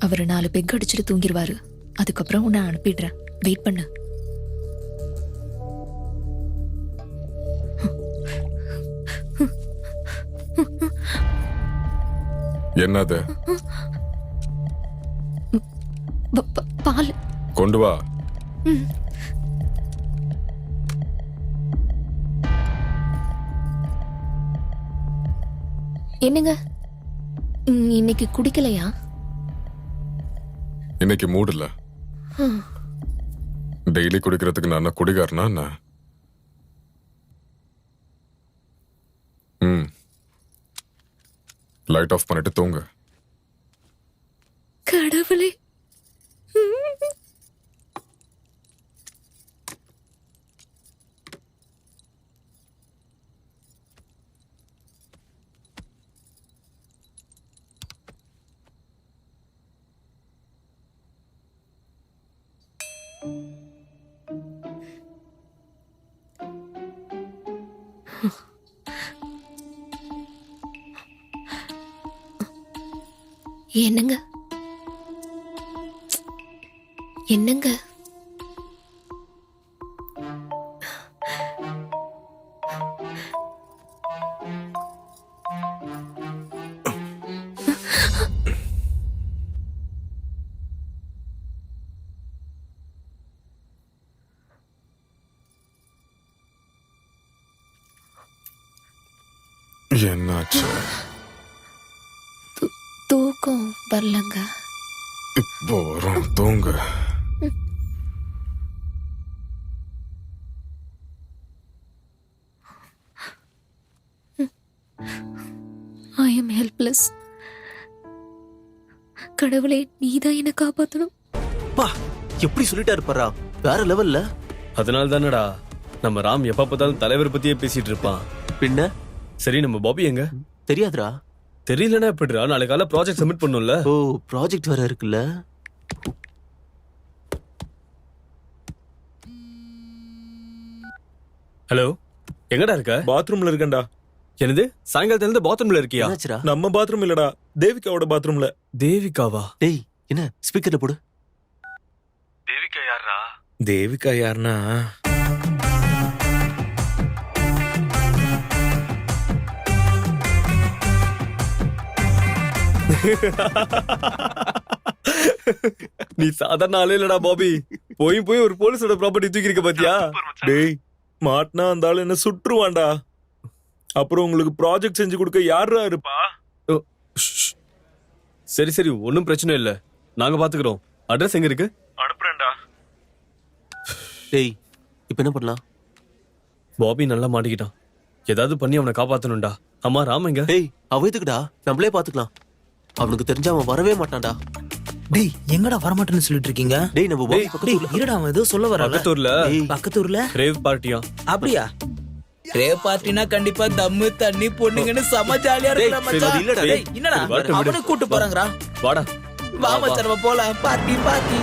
அவர் 4 பெக் அடிச்சுட்டு தூங்கிடுவாரு. அதுக்கப்புறம் உன்னை அனுப்பிடுறேன். வெயிட் பண்ணு. என்னது? பால் கொண்டு வா. என்னங்க இன்னைக்கு குடிக்கலையா? இன்னைக்கு மூடு இல்ல. டெய்லி குடிக்கிறதுக்கு நான் என்ன குடிகாரனா என்ன? லைட் ஆஃப் பண்ணிட்டு தூங்க. கடவுளே, என்னங்க என்னங்க என்னாச்சு? தூக்கம் வரலங்க. இப்போ வரும், தூங்க. I am helpless. கடவுளே, நீதான் என்ன காப்பாத்தணும். பா, எப்படி சொல்லிட்டாரு பாரா, வேற லெவல்ல. அதனால தானடா நம்ம ராம் எப்ப பார்த்தாலும் தலைவர் பத்தியே பேசிட்டு இருப்பான். பின்ன சரி, நம்ம பாபி எங்க? தெரியாதுடா. தெரியலன்னா எப்படிடா? நாளைக்கு காலைல ப்ராஜெக்ட் சப்மிட் பண்ணும்ல. ஓ, ப்ராஜெக்ட் வேற இருக்குல்ல. ஹலோ, எங்கடா இருக்க? பாத்ரூம்ல இருக்கேன்டா. என்னது, சாயங்காலத்துல இருந்து பாத்ரூம்ல இருக்கியா? என்னாச்சுடா? நம்ம பாத்ரூம் இல்லடா, தேவிகாவோட பாத்ரூம்ல. தேவிகாவா? டேய், என்ன ஸ்பீக்கர்ல போடு. தேவிகா யாரா? தேவிகா யாருன்னா, நீ சாதாரண ஆளே இல்லடா பாபி. போய் ஒரு போலீஸோட ப்ராப்பர்ட்டி தூக்கி இருக்க பாத்தியா? டேய் மாட்டினா அந்த ஆளு என்ன சுற்றுவான்டா. அப்புறம் உங்களுக்கு ப்ராஜெக்ட் செஞ்சு கொடுக்க யாரா இருப்பா? ஓ, ஷ். சரி சரி, ஒன்னும் பிரச்சனை இல்ல, நாங்க பாத்துக்கிறோம். அட்ரஸ் எங்க இருக்கு? அனுப்புறேன்டா. டேய், இப்போ என்ன பண்ணலாம்? பாபி நல்லா மாட்டிக்கிட்டான். ஏதாவது பண்ணி அவனை காப்பாத்தணும்டா. அம்மா ராம் எங்க? டேய், அவ எதுக்குடா? நம்மளே பாத்துக்கலாம். அவனுக்கு தெரிஞ்சா அவன் வரவே மாட்டான்டா. டேய், எங்கடா வரமாட்டேன்னு சொல்லிட்டு இருக்கீங்க? டேய், நம்ம பாபி டேய், பக்கத்துல இருடா, அவன் ஏதோ சொல்ல வரல. பக்கத்தூர்ல பக்கத்தூர்ல ரேவ் பார்ட்டியா? அப்படியா? ரேவ் பார்ட்டினா கண்டிப்பா தம்மு தண்ணி பொண்ணுங்கன்னு செம ஜாலியா இருக்கற சரி, மச்சான். இல்லடா, டேய், என்னடா சரி, வரட்டும், அவனை கூட்டி போறாங்கடா. வாடா. வா மச்சான், நம்ம போலாம். Party party.